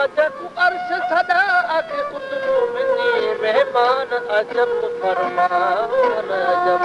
अजब अर्श सदा आके उतरो मिनी मेहमान अजब फरमान अजब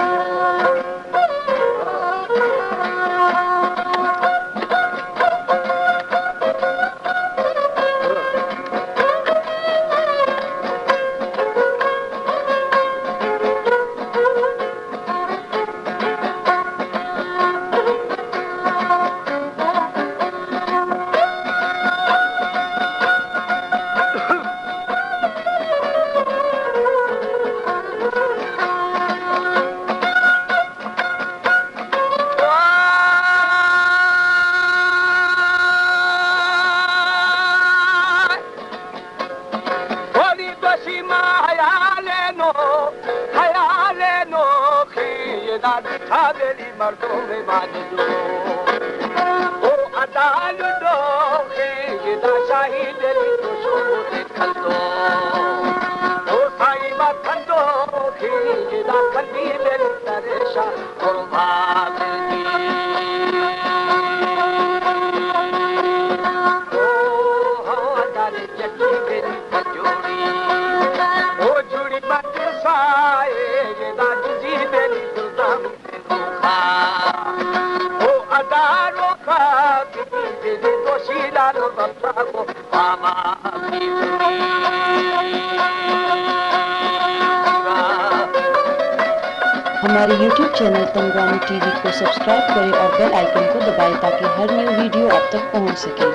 मर्दों में बाजू ओ अदाल दो गिदा शाही दिली तो शोर खंदो ओ साई मखंदो गिदा खंदी दिल तरेशा ओ भागी ओ अदाल जटी दिली जोड़ी ओ जुड़ी बच साए गिदा जी दिली सुल्तान ओ अदारो का दिल तो शीला लो बप्पा को मामा की हमारे YouTube चैनल तंगवानी टीवी को सब्सक्राइब करें और बेल आइकन को दबाएं ताकि हर न्यू वीडियो आप तक पहुंच सके।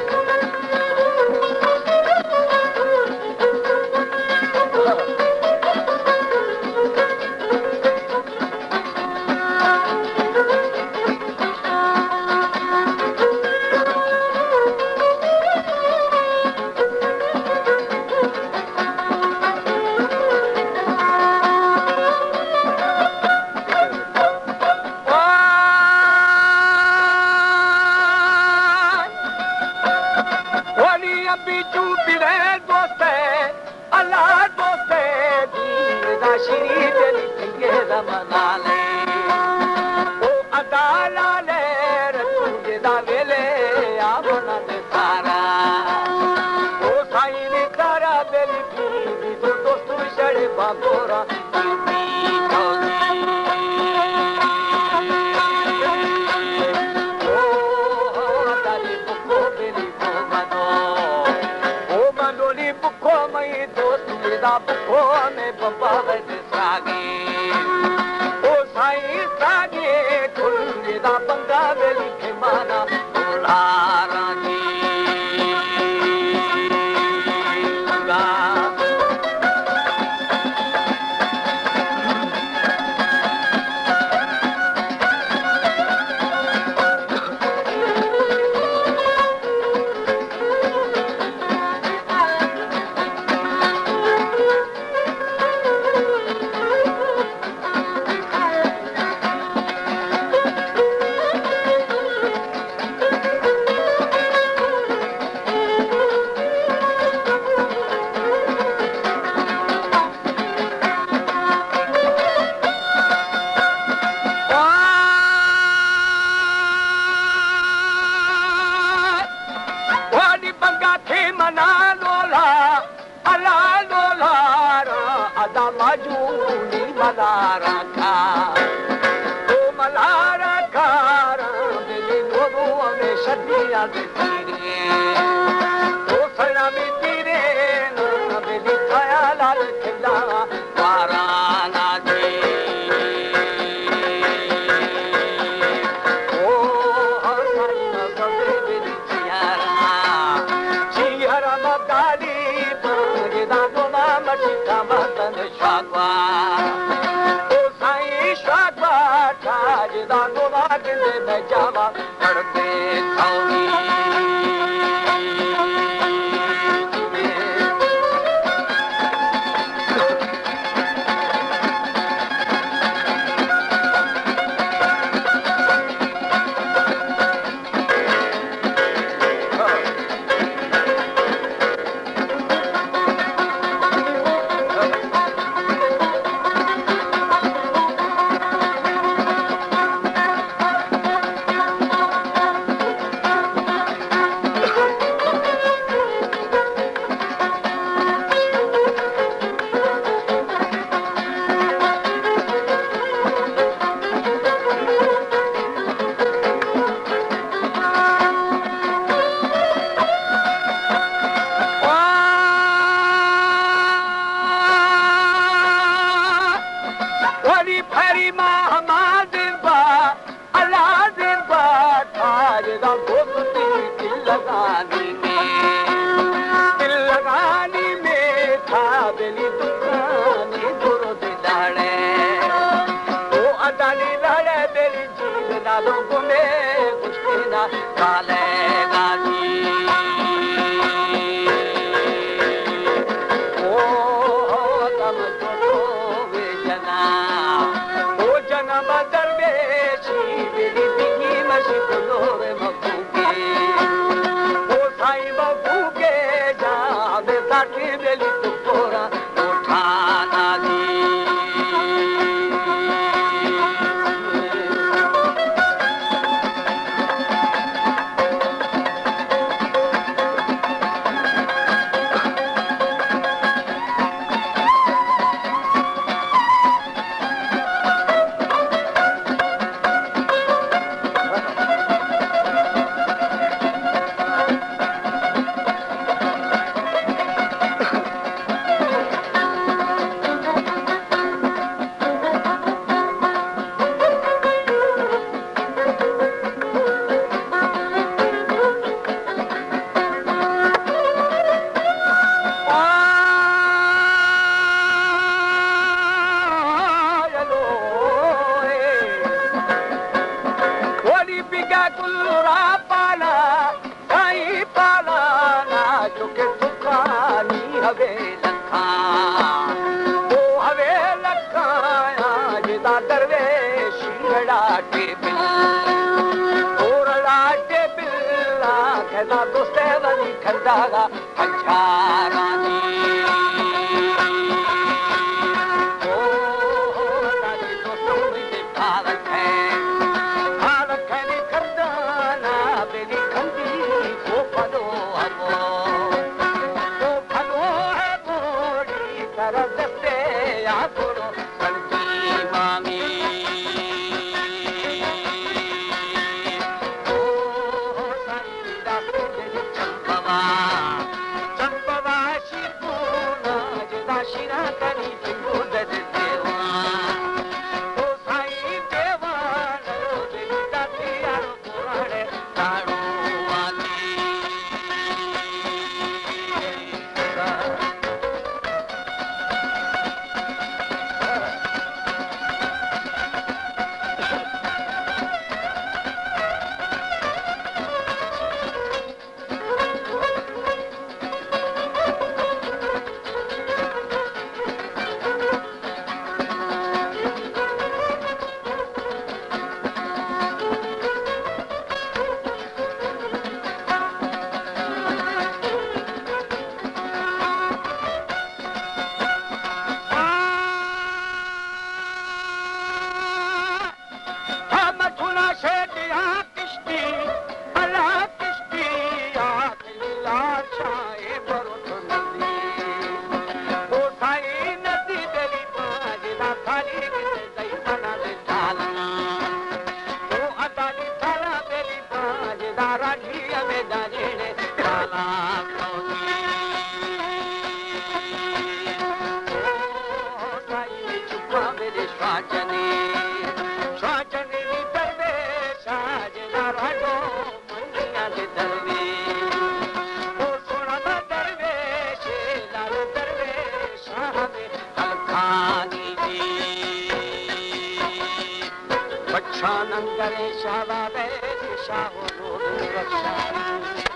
बेली दुकानी गुरु दिलाड़े ओ अदानी लाड़े बेली जीव नालो गुने कुश्तीना काले गाजी ओ तम तो वे जना ओ जना बदर बेशी बेली बिगी मशी कुलोरे मगुगे ओ साई मगुगे जा बेटा की बेली तुकोरा उठाना दी Shanan Gare Shala Be Shaho Rksha